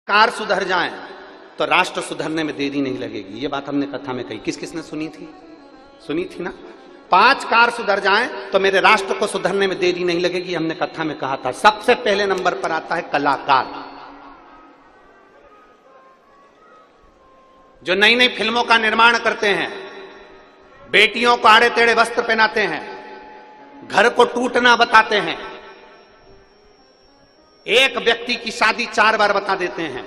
Car सुधर जाए तो राष्ट्र सुधरने में देरी नहीं लगेगी। ये बात हमने कथा में कही। किस किसने सुनी थी ना। 5 कार सुधर जाएं तो मेरे राष्ट्र को सुधरने में देरी नहीं लगेगी, हमने कथा में कहा था। सबसे पहले नंबर पर आता है कलाकार, जो नई नई फिल्मों का निर्माण करते हैं, बेटियों को आड़े टेढ़े वस्त्र पहनाते हैं, घर को टूटना बताते हैं, एक व्यक्ति की शादी 4 बार बता देते हैं,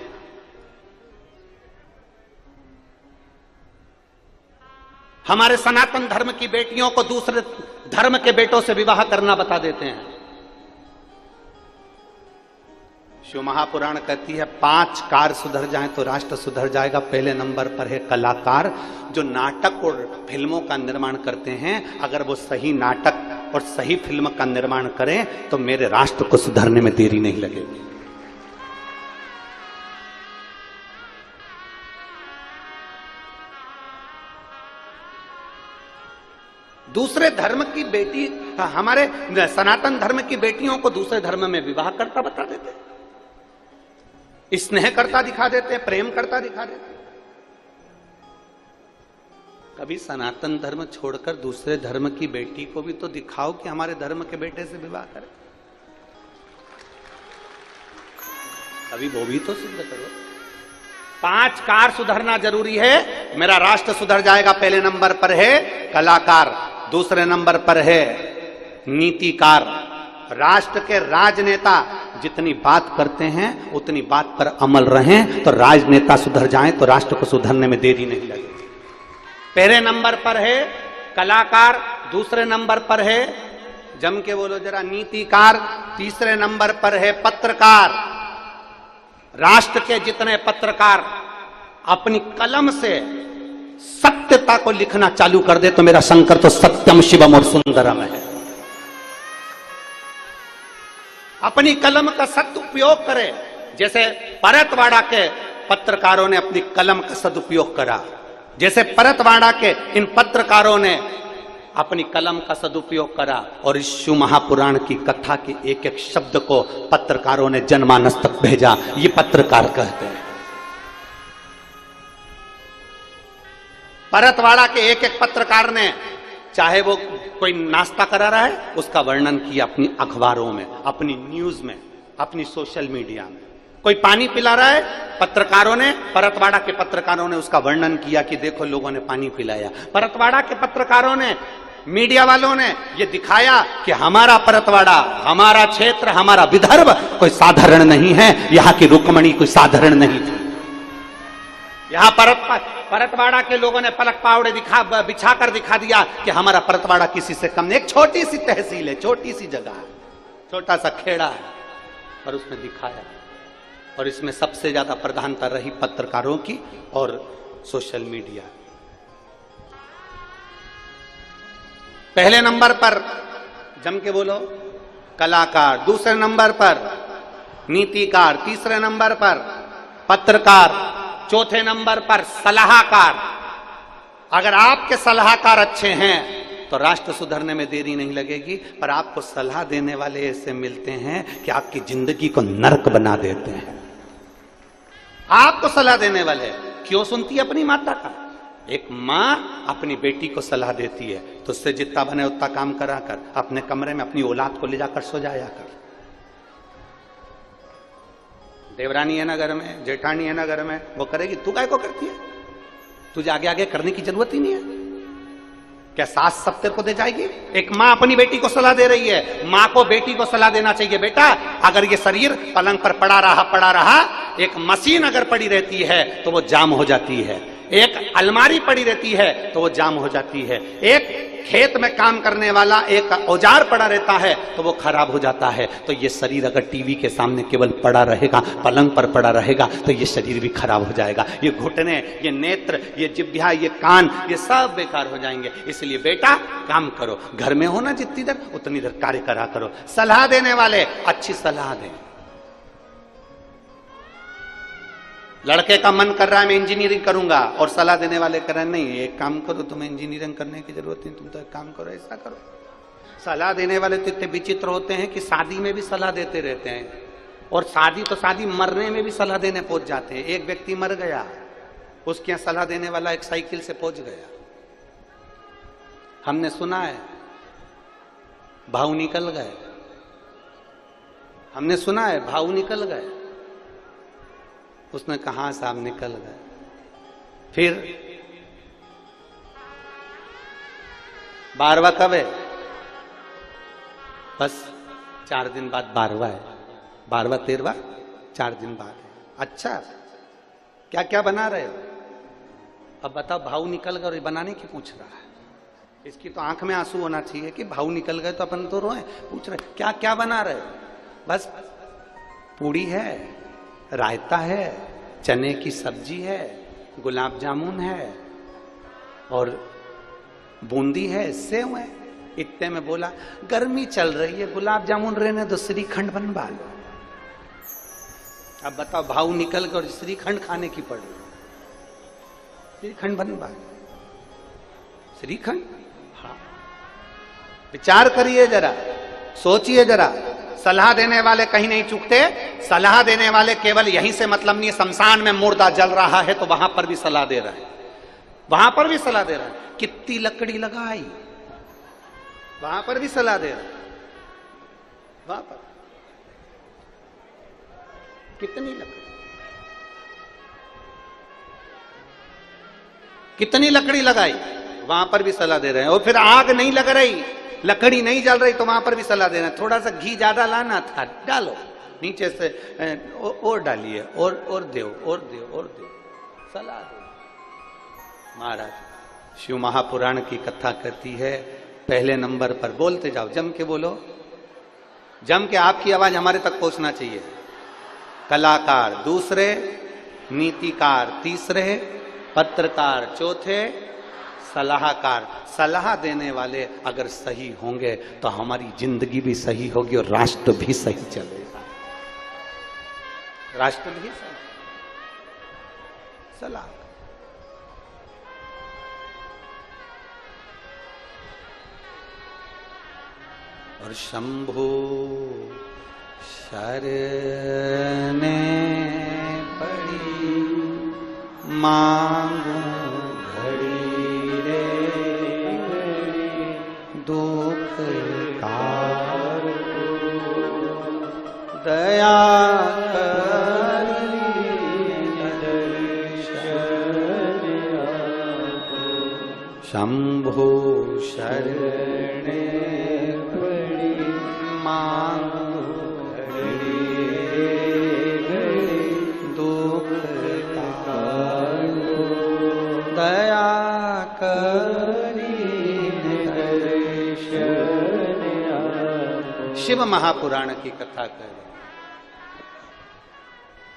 हमारे सनातन धर्म की बेटियों को दूसरे धर्म के बेटों से विवाह करना बता देते हैं। शिव महापुराण कहती है 5 कार सुधर जाएं तो राष्ट्र सुधर जाएगा। पहले नंबर पर है कलाकार, जो नाटक और फिल्मों का निर्माण करते हैं। अगर वो सही नाटक और सही फिल्म का निर्माण करें तो मेरे राष्ट्र को सुधरने में देरी नहीं लगेगी। दूसरे धर्म की बेटी, हमारे सनातन धर्म की बेटियों को दूसरे धर्म में विवाह करता बता देते, स्नेह करता दिखा देते, प्रेम करता दिखा देते। कभी सनातन धर्म छोड़कर दूसरे धर्म की बेटी को भी तो दिखाओ कि हमारे धर्म के बेटे से विवाह करे। कभी वो भी तो सिद्ध करो। 5 कार सुधरना जरूरी है, मेरा राष्ट्र सुधर जाएगा। पहले नंबर पर है कलाकार, दूसरे नंबर पर है नीतिकार। राष्ट्र के राजनेता जितनी बात करते हैं उतनी बात पर अमल रहें तो राजनेता सुधर जाएं तो राष्ट्र को सुधरने में देरी नहीं लगेगी। पहले नंबर पर है कलाकार, दूसरे नंबर पर है, जम के बोलो जरा, नीतिकार, तीसरे नंबर पर है पत्रकार। राष्ट्र के जितने पत्रकार अपनी कलम से सत्यता को लिखना चालू कर दे तो मेरा शंकर तो सत्यम शिवम और सुंदरम है। अपनी कलम का सदुपयोग करे, जैसे परतवाड़ा के पत्रकारों ने अपनी कलम का सदुपयोग करा, जैसे परतवाड़ा के इन पत्रकारों ने अपनी कलम का सदुपयोग करा और इस शिव महापुराण की कथा के एक एक शब्द को पत्रकारों ने जनमानस तक भेजा। ये पत्रकार कहते हैं। परतवाड़ा के एक एक पत्रकार ने, चाहे वो कोई नाश्ता करा रहा है उसका वर्णन किया अपनी अखबारों में, अपनी न्यूज में, अपनी सोशल मीडिया में। कोई पानी पिला रहा है, पत्रकारों ने, परतवाड़ा के पत्रकारों ने उसका वर्णन किया कि देखो लोगों ने पानी पिलाया। परतवाड़ा के पत्रकारों ने, मीडिया वालों ने ये दिखाया कि हमारा परतवाड़ा, हमारा क्षेत्र, हमारा विदर्भ कोई साधारण नहीं है, यहां की रुक्मणी कोई साधारण नहीं थी। यहां परतवाड़ा के लोगों ने पलक पावड़े बिछाकर दिखा दिया कि हमारा परतवाड़ा किसी से कम नहीं। एक छोटी सी तहसील है, छोटी सी जगह है, छोटा सा खेड़ा है, और उसमें दिखाया। और इसमें सबसे ज्यादा प्रधानता रही पत्रकारों की और सोशल मीडिया। पहले नंबर पर जम के बोलो कलाकार, दूसरे नंबर पर नीतिकार, तीसरे नंबर पर पत्रकार, चौथे नंबर पर सलाहकार। अगर आपके सलाहकार अच्छे हैं तो राष्ट्र सुधरने में देरी नहीं लगेगी। पर आपको सलाह देने वाले ऐसे मिलते हैं कि आपकी जिंदगी को नरक बना देते हैं। आपको सलाह देने वाले, क्यों सुनती है अपनी माता का? एक मां अपनी बेटी को सलाह देती है तो उससे जितना बने उतना काम करा कर, अपने कमरे में अपनी औलाद को ले जाकर सो जाया कर। देवरानी है ना घर में, जेठानी है ना घर में, वो करेगी, तू काय को करती है? तुझे आगे आगे करने की जरूरत ही नहीं है। क्या सास सब तेरे को दे जाएगी? एक मां अपनी बेटी को सलाह दे रही है। मां को बेटी को सलाह देना चाहिए, बेटा अगर ये शरीर पलंग पर पड़ा रहा, एक मशीन अगर पड़ी रहती है तो वो जाम हो जाती है, एक अलमारी पड़ी रहती है तो वो जाम हो जाती है, एक खेत में काम करने वाला एक औजार पड़ा रहता है तो वो खराब हो जाता है। तो ये शरीर अगर टीवी के सामने केवल पड़ा रहेगा, पलंग पर पड़ा रहेगा तो ये शरीर भी खराब हो जाएगा। ये घुटने, ये नेत्र, ये जिह्वा, ये कान, ये सब बेकार हो जाएंगे। इसलिए बेटा काम करो, घर में हो ना जितनी देर उतनी देर कार्य करा करो। सलाह देने वाले अच्छी सलाह दें। लड़के का मन कर रहा है मैं इंजीनियरिंग करूंगा और सलाह देने वाले कर रहे हैं नहीं एक काम करो, तुम्हें इंजीनियरिंग करने की जरूरत नहीं, तुम तो एक काम करो, ऐसा करो। सलाह देने वाले तो इतने विचित्र होते हैं कि शादी में भी सलाह देते रहते हैं। और शादी तो शादी, मरने में भी सलाह देने पहुंच जाते हैं। एक व्यक्ति मर गया, उसके यहां सलाह देने वाला एक साइकिल से पहुंच गया। हमने सुना है भाऊ निकल गए, हमने सुना है भाऊ निकल गए। उसने कहा साहब निकल गए। फिर 12वां कब है? बस 4 दिन बाद 12वां है। 12वां 13वां 4 दिन बाद है। अच्छा, क्या क्या बना रहे हो? अब बताओ, भाऊ निकल गए और ये बनाने की पूछ रहा है। इसकी तो आंख में आंसू होना चाहिए कि भाऊ निकल गए तो अपन तो रोए। पूछ रहे क्या क्या बना रहे हो? बस पूड़ी है, रायता है, चने की सब्जी है, गुलाब जामुन है और बूंदी है, सेव है। इतने में बोला गर्मी चल रही है, गुलाब जामुन रहने दो, श्रीखंड बनवा लो। अब बताओ, भाऊ निकल कर श्रीखंड खाने की पड़ी। श्रीखंड बनवा लो, श्रीखंड। हाँ, विचार करिए जरा, सोचिए जरा। सलाह देने वाले कहीं नहीं चूकते। सलाह देने वाले केवल यहीं से मतलब नहीं, शमशान में मुर्दा जल रहा है तो वहां पर भी सलाह दे रहा है, वहां पर भी सलाह दे रहा है। कितनी लकड़ी लगाई, वहां पर भी सलाह दे रहा है। वहां पर कितनी लकड़ी, कितनी लकड़ी लगाई, वहां पर भी सलाह दे रहे हैं। और फिर आग नहीं लग रही, लकड़ी नहीं जल रही तो वहां पर भी सलाह दे रहे हैं। थोड़ा सा घी ज्यादा लाना था, डालो नीचे से, और डालिए, और दो, और दो, और दो, सलाह दो। महाराज शिव महापुराण की कथा कहती है, पहले नंबर पर बोलते जाओ, जम के बोलो, जम के। आपकी आवाज हमारे तक पहुंचना चाहिए। कलाकार दूसरे, नीतिकार तीसरे, पत्रकार चौथे, सलाहकार। सलाह देने वाले अगर सही होंगे तो हमारी जिंदगी भी सही होगी और राष्ट्र भी सही चलेगा। राष्ट्र भी सही। सलाह और शंभु शरणे पड़ी मांगू घड़ी रे दुख कार दया शंभु शरणे पड़ी मांगू दुख कारो दया करी दर्शन। शिव महापुराण की कथा कर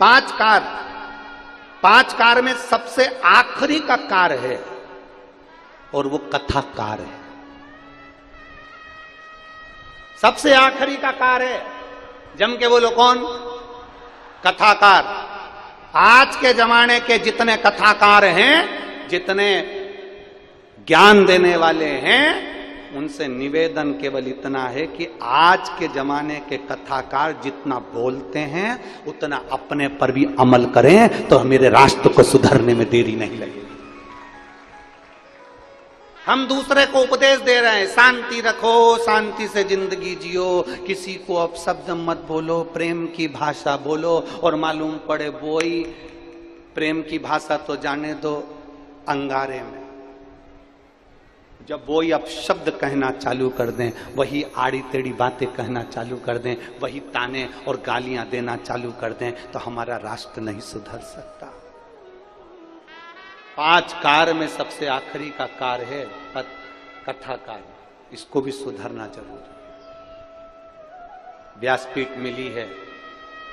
5 कार, 5 कार में सबसे आखिरी का कार है और वो कथाकार है। सबसे आखिरी का कार है, जम के बोलो कौन? कथाकार। आज के जमाने के जितने कथाकार हैं, जितने ज्ञान देने वाले हैं, उनसे निवेदन केवल इतना है कि आज के जमाने के कथाकार जितना बोलते हैं उतना अपने पर भी अमल करें तो मेरे राष्ट्र को सुधरने में देरी नहीं लगेगी। हम दूसरे को उपदेश दे रहे हैं, शांति रखो, शांति से जिंदगी जियो, किसी को अपशब्द मत बोलो, प्रेम की भाषा बोलो। और मालूम पड़े वही प्रेम की भाषा तो जाने दो अंगारे में, जब वही अपशब्द कहना चालू कर दें, वही आड़ी टेढ़ी बातें कहना चालू कर दें, वही ताने और गालियां देना चालू कर दें, तो हमारा राष्ट्र नहीं सुधर सकता। 5 कार में सबसे आखिरी का कार है कथाकार। इसको भी सुधरना जरूरी है। व्यासपीठ मिली है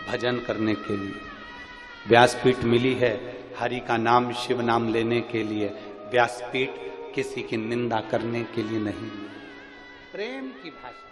भजन करने के लिए, व्यासपीठ मिली है हरि का नाम शिव नाम लेने के लिए, व्यासपीठ किसी की निंदा करने के लिए नहीं। प्रेम की भाषा